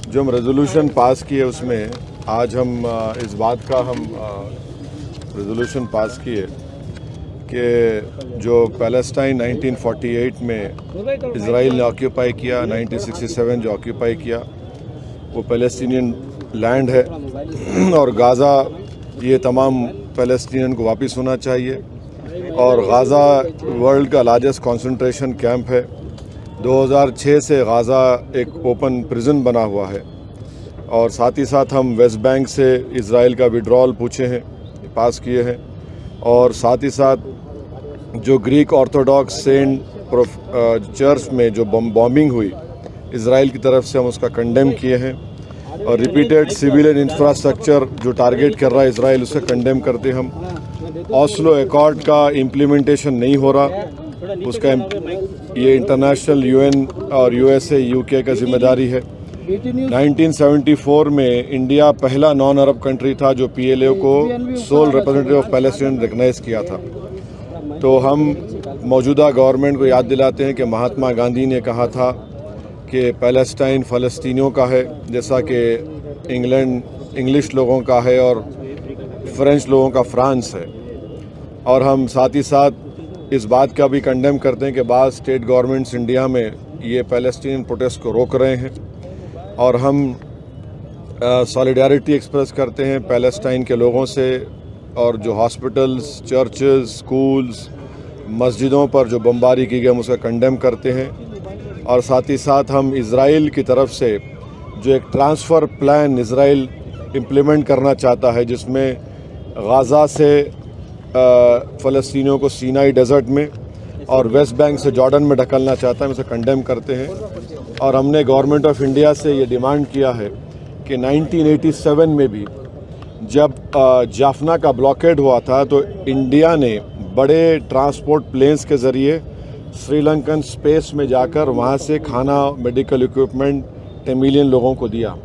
जो हम resolution pass किए उसमें आज हम इस बात का हम रेजोल्यूशन पास किए कि जो पैलेस्टाइन 1948 में इज़राइल ने ऑक्यूपाई किया, 1967 जो ऑक्यूपाई किया वो पैलेस्टीनियन लैंड है और गाज़ा ये तमाम पैलेस्टीनियन को वापस होना चाहिए। और गाज़ा वर्ल्ड का लार्जेस्ट कंसंट्रेशन कैंप है। 2006 से गाज़ा एक ओपन प्रिजन बना हुआ है। और साथ ही साथ हम वेस्ट बैंक से इज़राइल का विड्रॉल पूछे हैं, पास किए हैं। और साथ ही साथ जो ग्रीक ऑर्थोडॉक्स सेंट चर्च में जो बॉम्बिंग हुई इज़राइल की तरफ से, हम उसका कंडेम किए हैं। और रिपीटेड सिविलियन इंफ्रास्ट्रक्चर जो टारगेट कर रहा है इज़राइल, उसे कंडेम करते हम। ऑस्लो एकॉर्ड का इम्प्लीमेंटेशन नहीं हो रहा, उसका ये इंटरनेशनल यूएन और यूएसए यूके का जिम्मेदारी है। 1974 में इंडिया पहला नॉन अरब कंट्री था जो पीएलओ को sole representative of Palestine recognise किया था। तो हम मौजूदा गवर्नमेंट को याद दिलाते हैं कि महात्मा गांधी ने कहा था कि पैलेस्टाइन फ़लस्तीनियों का है, जैसा कि इंग्लिश लोगों का है और फ्रेंच लोगों का फ्रांस है। और हम साथ ही साथ इस बात का भी कंडेम करते हैं कि बाज़ स्टेट गवर्नमेंट्स इंडिया में ये पैलेस्टीनियन प्रोटेस्ट को रोक रहे हैं। और हम सॉलिडारिटी एक्सप्रेस करते हैं पैलेस्टाइन के लोगों से। और जो हॉस्पिटल्स, चर्चेस, स्कूल्स, मस्जिदों पर जो बमबारी की गई हम उसका कंडेम करते हैं। और साथ ही साथ हम इज़राइल की तरफ से जो एक ट्रांसफ़र प्लान इज़राइल इम्प्लीमेंट करना चाहता है, जिसमें गाज़ा से फ़लस्तीनियों को सीनाई डेजर्ट में और वेस्ट बैंक से जॉर्डन में ढकलना चाहता है, हम उसे कंडेम करते हैं। और हमने गवर्नमेंट ऑफ इंडिया से ये डिमांड किया है कि 1987 में भी जब जाफना का ब्लॉकेड हुआ था तो इंडिया ने बड़े ट्रांसपोर्ट प्लेन्स के ज़रिए श्रीलंकन स्पेस में जाकर वहाँ से खाना, मेडिकल इक्विपमेंट 10 मिलियन लोगों को दिया।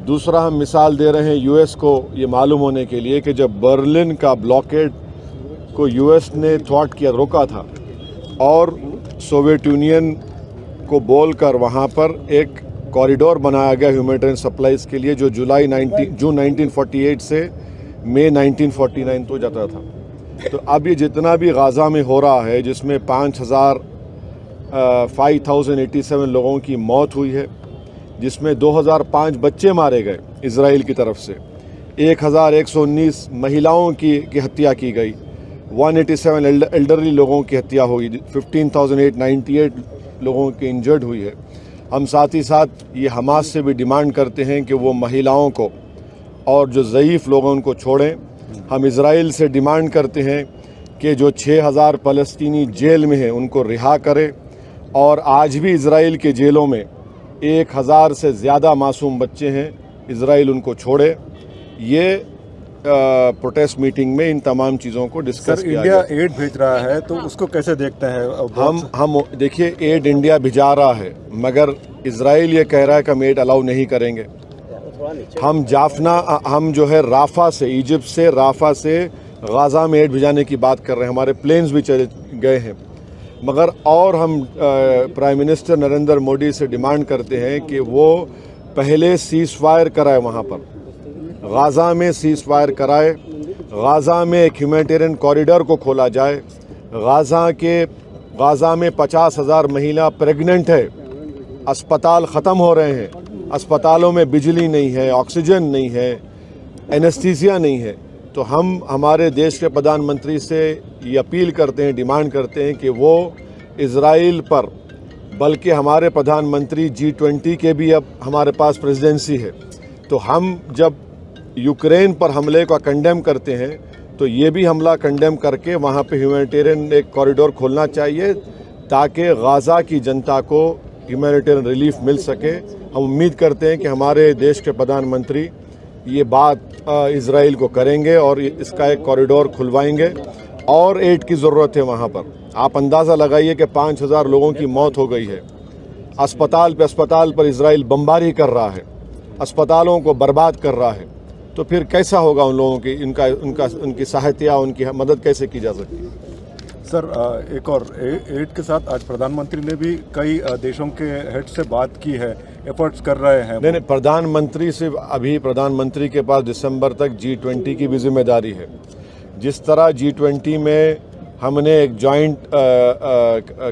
दूसरा हम मिसाल दे रहे हैं यूएस को ये मालूम होने के लिए कि जब बर्लिन का ब्लॉकेड को यूएस ने थ्वाट किया, रोका था और सोवियत यूनियन को बोलकर वहाँ पर एक कॉरिडोर बनाया गया ह्यूमैनिटेरियन सप्लाईज़ के लिए, जो जून 1948 से मई 1949 तो जाता था। तो अब ये जितना भी गाज़ा में हो रहा है, जिसमें 5,087 लोगों की मौत हुई है, जिसमें 2005 बच्चे मारे गए इज़राइल की तरफ से, 1,119 महिलाओं की हत्या की गई, 187 एल्डरली लोगों की हत्या हुई, 15,898 लोगों की इंजर्ड हुई है। हम साथ ही साथ ये हमास से भी डिमांड करते हैं कि वो महिलाओं को और जो ज़ईफ़ लोग हैं उनको छोड़ें। हम इज़राइल से डिमांड करते हैं कि जो 6,000 फ़लस्तीनी जेल में हैं उनको रिहा करें। और आज भी इज़राइल के जेलों में 1,000 से ज़्यादा मासूम बच्चे हैं, इज़राइल उनको छोड़े। ये प्रोटेस्ट मीटिंग में इन तमाम चीज़ों को डिस्कस किया गया। इंडिया एड भेज रहा है तो उसको कैसे देखते हैं? हम देखिए, एड इंडिया भिजा रहा है, मगर इज़राइल ये कह रहा है कि हम एड अलाउ नहीं करेंगे। हम जो है राफा से, इजिप्ट से, राफा से गाज़ा में एड भिजाने की बात कर रहे हैं। हमारे प्लेन्स भी चले गए हैं, मगर और हम प्राइम मिनिस्टर नरेंद्र मोदी से डिमांड करते हैं कि वो पहले सीज़ फायर कराए, वहाँ पर गाज़ा में सीज़ फायर कराए, गाज़ा में एक ह्यूमैनिटेरियन कॉरिडोर को खोला जाए। गाज़ा में 50,000 महिला प्रेग्नेंट है, अस्पताल ख़त्म हो रहे हैं, अस्पतालों में बिजली नहीं है, ऑक्सीजन नहीं है, एनेस्थीसिया नहीं है। तो हम हमारे देश के प्रधानमंत्री से ये अपील करते हैं, डिमांड करते हैं कि वो इज़राइल पर, बल्कि हमारे प्रधानमंत्री G20 के भी अब हमारे पास प्रेसिडेंसी है, तो हम जब यूक्रेन पर हमले का कंडेम करते हैं तो ये भी हमला कंडेम करके वहाँ पे ह्यूमैनिटेरियन एक कॉरिडोर खोलना चाहिए, ताकि गाज़ा की जनता को ह्यूमैनिटेरियन रिलीफ मिल सके। हम उम्मीद करते हैं कि हमारे देश के प्रधानमंत्री ये बात इज़राइल को करेंगे और इसका एक कॉरिडोर खुलवाएंगे। और एड की ज़रूरत है वहाँ पर। आप अंदाज़ा लगाइए कि 5,000 लोगों की मौत हो गई है। अस्पताल पर इज़राइल बमबारी कर रहा है, अस्पतालों को बर्बाद कर रहा है। तो फिर कैसा होगा उन लोगों की, उनकी सहायता, उनकी मदद कैसे की जा सकती है? सर एक और एड के साथ आज प्रधानमंत्री ने भी कई देशों के हेड से बात की है, एफर्ट्स कर रहे हैं। नहीं, प्रधानमंत्री से अभी प्रधानमंत्री के पास दिसंबर तक G20 की भी जिम्मेदारी है। जिस तरह G20 में हमने एक जॉइंट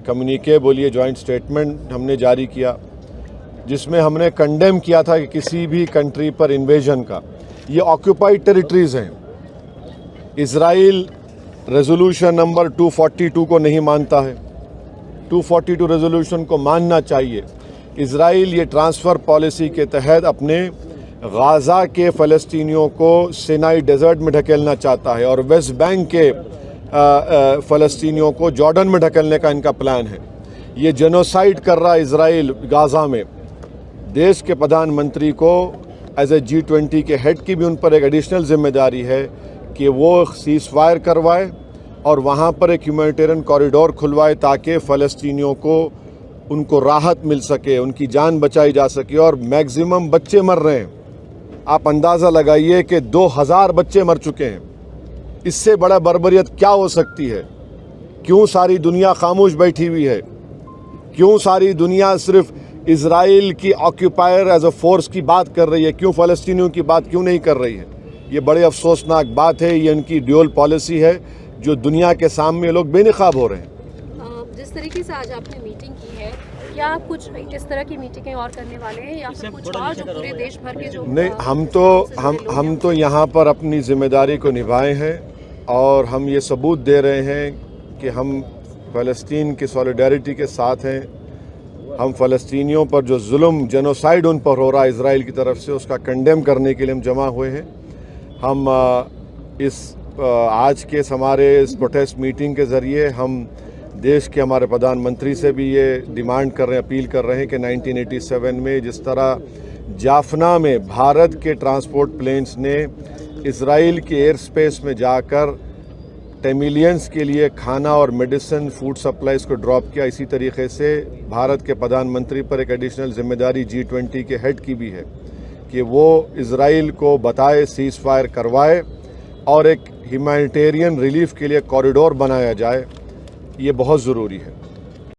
कम्युनिके बोलिए जॉइंट स्टेटमेंट हमने जारी किया, जिसमें हमने कंडेम किया था कि किसी भी कंट्री पर इन्वेजन का, ये ऑक्यूपाइड टेरिटरीज हैं। इजराइल रेजोल्यूशन नंबर 242 को नहीं मानता है, 242 रेजोल्यूशन को मानना चाहिए। इजराइल ये ट्रांसफ़र पॉलिसी के तहत अपने गाज़ा के फ़लस्तीनियों को सिनाई डेजर्ट में ढकेलना चाहता है और वेस्ट बैंक के फ़लस्तीनियों को जॉर्डन में ढकेलने का इनका प्लान है। ये जेनोसाइड कर रहा है इजराइल गाज़ा में। देश के प्रधानमंत्री को एज ए G20 के हेड की भी उन पर एक एडिशनल जिम्मेदारी है कि वो सीज़ फायर करवाए और वहाँ पर एक ह्यूमैनिटेरियन कॉरिडोर खुलवाए ताकि फ़लस्तीनियों को उनको राहत मिल सके, उनकी जान बचाई जा सके। और मैक्सिमम बच्चे मर रहे हैं, आप अंदाज़ा लगाइए कि 2000 बच्चे मर चुके हैं। इससे बड़ा बर्बरियत क्या हो सकती है? क्यों सारी दुनिया खामोश बैठी हुई है? क्यों सारी दुनिया सिर्फ इजराइल की ऑक्यूपायर एज अ फोर्स की बात कर रही है? क्यों फ़लस्तीनियों की बात क्यों नहीं कर रही है? ये बड़े अफसोसनाक बात है। ये इनकी ड्यूअल पॉलिसी है जो दुनिया के सामने लोग बेनकाब हो रहे हैं। जिस तरीके से आज आपने मीटिंग की है, क्या आप कुछ इस तरह की मीटिंगें और करने वाले हैं या फिर कुछ और जो पूरे देश भर के जो नहीं, हम तो यहाँ पर अपनी जिम्मेदारी को निभाए हैं और हम ये सबूत दे रहे हैं कि हम फ़लस्तीन की सॉलिडारिटी के साथ हैं। हम फ़लस्तीनियों पर जो जुल्म जेनोसाइड उन पर हो रहा है इजराइल की तरफ से, उसका कंडेम करने के लिए हम जमा हुए हैं। हम आज के हमारे इस प्रोटेस्ट मीटिंग के ज़रिए हम देश के हमारे प्रधानमंत्री से भी ये डिमांड कर रहे हैं, अपील कर रहे हैं कि 1987 में जिस तरह जाफना में भारत के ट्रांसपोर्ट प्लेन्स ने इजराइल के एयर स्पेस में जाकर टेमिलियंस के लिए खाना और मेडिसिन फूड सप्लाईज को ड्रॉप किया, इसी तरीके से भारत के प्रधानमंत्री पर एक एडिशनल जिम्मेदारी G20 के हेड की भी है कि वो इजराइल को बताए, सीज़ फायर करवाए और एक ह्यूमैनिटेरियन रिलीफ के लिए कॉरिडोर बनाया जाए। ये बहुत ज़रूरी है।